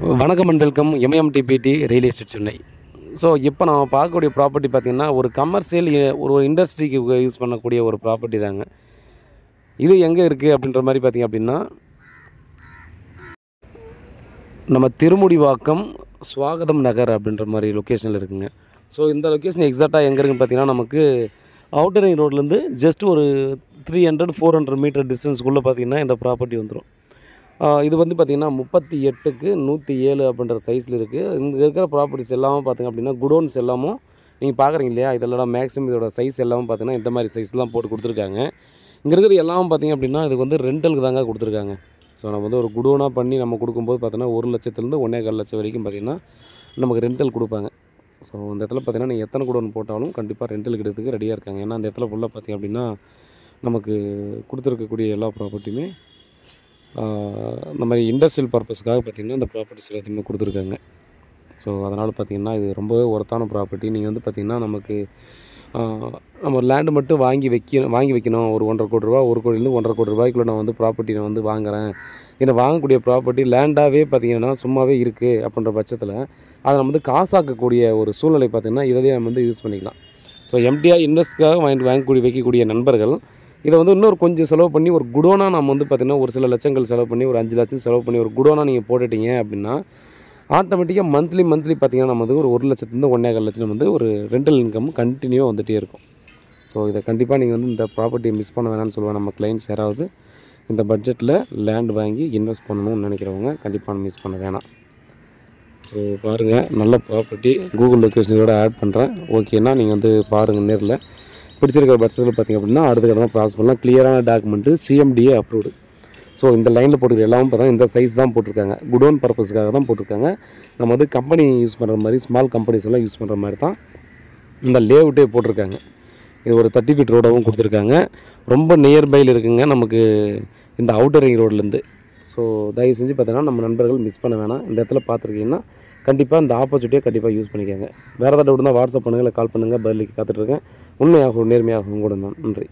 வணக்கம் and welcome MMDPD real estate Chennai. So இப்போ நம்ம பார்க்கக்கூடிய ப்ராப்பர்ட்டி பார்த்திங்கன்னா ஒரு கமர்ஷியல் ஒரு இண்டஸ்ட்ரிக்கு யூஸ் பண்ணக்கூடிய ஒரு ப்ராப்பர்ட்டி தாங்க. இது எங்கே இருக்குது அப்படின்ற மாதிரி பார்த்திங்க அப்படின்னா நம்ம திருமுடிவாக்கம் சுவாகதம் நகர் அப்படின்ற மாதிரி லொக்கேஷனில் இருக்குங்க. ஸோ இந்த லொக்கேஷன் எக்ஸாக்டாக எங்கே இருக்குன்னு பார்த்திங்கன்னா நமக்கு அவுட்டர் ரிங் ரோட்லேருந்து ஜஸ்ட் ஒரு 300-400 மீட்டர் டிஸ்டன்ஸ்க்குள்ளே பார்த்திங்கன்னா இந்த ப்ராப்பர்ட்டி வந்துடும். இது வந்து பார்த்திங்கன்னா 38க்கு 107 அப்படின்ற சைஸில் இருக்குது. இங்கே இருக்கிற ப்ராப்பர்ட்டிஸ் எல்லாமே பார்த்திங்க அப்படின்னா குடோன்ஸ் எல்லாமும் நீங்கள் பார்க்குறீங்க இல்லையா, இதெல்லாம் மேக்ஸிமம் இதோட சைஸ் எல்லாமே பார்த்திங்கன்னா இந்த மாதிரி சைஸ் தான் போட்டு கொடுத்துருக்காங்க. இங்கே இருக்கிற எல்லாமே பார்த்திங்க அப்படின்னா இது வந்து ரெண்டலுக்கு தாங்க கொடுத்துருக்காங்க. ஸோ நம்ம வந்து ஒரு குடோனாக பண்ணி நம்ம கொடுக்கும்போது பார்த்தீங்கன்னா 1 லட்சத்துலேருந்து 1.25 லட்சம் வரைக்கும் பார்த்திங்கன்னா நமக்கு ரெண்டல் கொடுப்பாங்க. ஸோ இந்த இடத்துல பார்த்திங்கன்னா நீங்கள் எத்தனை குடோன் போட்டாலும் கண்டிப்பாக ரெண்டல் கிடைக்கிறதுக்கு ரெடியாக இருக்காங்க. ஏன்னா அந்த இடத்துல ஃபுல்லாக பார்த்திங்க அப்படின்னா நமக்கு கொடுத்துருக்கக்கூடிய எல்லா ப்ராப்பர்ட்டியுமே இந்த மாதிரி இண்டஸ்ட்ரியல் பர்பஸ்க்காக பார்த்திங்கன்னா இந்த ப்ராப்பர்ட்டிஸ் எல்லாத்தையுமே கொடுத்துருக்காங்க. ஸோ அதனால் பார்த்திங்கன்னா இது ரொம்பவே ஒர்த்தான ப்ராப்பர்ட்டி. நீங்கள் வந்து பார்த்திங்கன்னா நமக்கு நம்ம லேண்டு மட்டும் வாங்கி வைக்கணும். ஒரு 1.5 கோடி ரூபா, 1 கோடிலேருந்து 1.5 கோடி ரூபாய்க்குள்ளே நான் வந்து ப்ராப்பர்ட்டி நான் வந்து வாங்குகிறேன். ஏன்னா வாங்கக்கூடிய ப்ராப்பர்ட்டி லேண்டாகவே பார்த்திங்கன்னா சும்மாவே இருக்குது அப்படின்ற பட்சத்தில் அதை நம்ம வந்து காசாக்கக்கூடிய ஒரு சூழ்நிலை பார்த்திங்கன்னா இதையே நம்ம வந்து யூஸ் பண்ணிக்கலாம். ஸோ எம்டிஆர் இன்வெஸ்ட்காக வைக்கக்கூடிய நண்பர்கள் இதை வந்து இன்னொரு கொஞ்சம் செலவு பண்ணி ஒரு குடோனாக நம்ம வந்து பார்த்திங்கன்னா ஒரு சில லட்சங்கள் செலவு பண்ணி ஒரு 5 லட்சம் செலவு பண்ணி ஒரு குடோனாக நீங்கள் போட்டுட்டீங்க அப்படின்னா ஆட்டோமேட்டிக்காக மந்த்லி பார்த்திங்கன்னா நம்ம வந்து ஒரு 1 லட்சத்துலேருந்து 1.25 லட்சம் வந்து ஒரு ரெண்டல் இன்கம் கண்டினியூவாக வந்துகிட்டே இருக்கும். ஸோ இதை கண்டிப்பாக நீங்கள் வந்து இந்த ப்ராப்பர்ட்டியை மிஸ் பண்ண வேணாம்னு சொல்லுவேன். நம்ம கிளைண்ட்ஸ் யாராவது இந்த பட்ஜெட்டில் லேண்ட் வாங்கி இன்வெஸ்ட் பண்ணணும்னு நினைக்கிறவங்க கண்டிப்பாக மிஸ் பண்ண வேணாம். ஸோ பாருங்கள், நல்ல ப்ராப்பர்ட்டி கூகுள் லொக்கேஷனோட ஆட் பண்ணுறேன். ஓகேன்னா நீங்கள் வந்து பாருங்கள், நேரில் பிடிச்சிருக்கிற பட்சத்தில் பார்த்திங்க அப்படின்னா அடுத்த கடமை ப்ராசஸ் பண்ணலாம். கிளியரான டாக்குமெண்ட்டு, சிஎம்டிஏ அப்ரூவ்டு. ஸோ இந்த லைனில் போட்டுக்கிற எல்லாமே பார்த்தா இந்த சைஸ் தான் போட்டிருக்காங்க. குடோன் பர்பஸ்க்காக தான் போட்டிருக்காங்க. நம்ம வந்து கம்பெனி யூஸ் பண்ணுற மாதிரி ஸ்மால் கம்பெனிஸ் எல்லாம் யூஸ் பண்ணுற மாதிரி தான் இந்த லேஅவுட்டே போட்டிருக்காங்க. இது ஒரு 30 ஃபீட் ரோடாகவும் கொடுத்துருக்காங்க. ரொம்ப நியர்பையில் இருக்குங்க நமக்கு இந்த அவுட்டர் ரிங் ரோட்லேருந்து. ஸோ தயவு செஞ்சு பார்த்தீங்கன்னா நம்ம நண்பர்கள் மிஸ் பண்ண வேணாம். இந்த இடத்துல பார்த்துருக்கீங்கன்னா கண்டிப்பாக இந்த ஆப்பர்ச்சுனிட்டியை கண்டிப்பாக யூஸ் பண்ணிக்கோங்க. வேறு ஏதாவது டவுட் இருந்தால் வாட்ஸ்அப் பண்ணுங்கள், இல்லை கால் பண்ணுங்கள், பதிலுக்கு காத்துட்ருக்கேன். உண்மையாகவும் நேர்மையாகவும் கூட நான் நன்றி.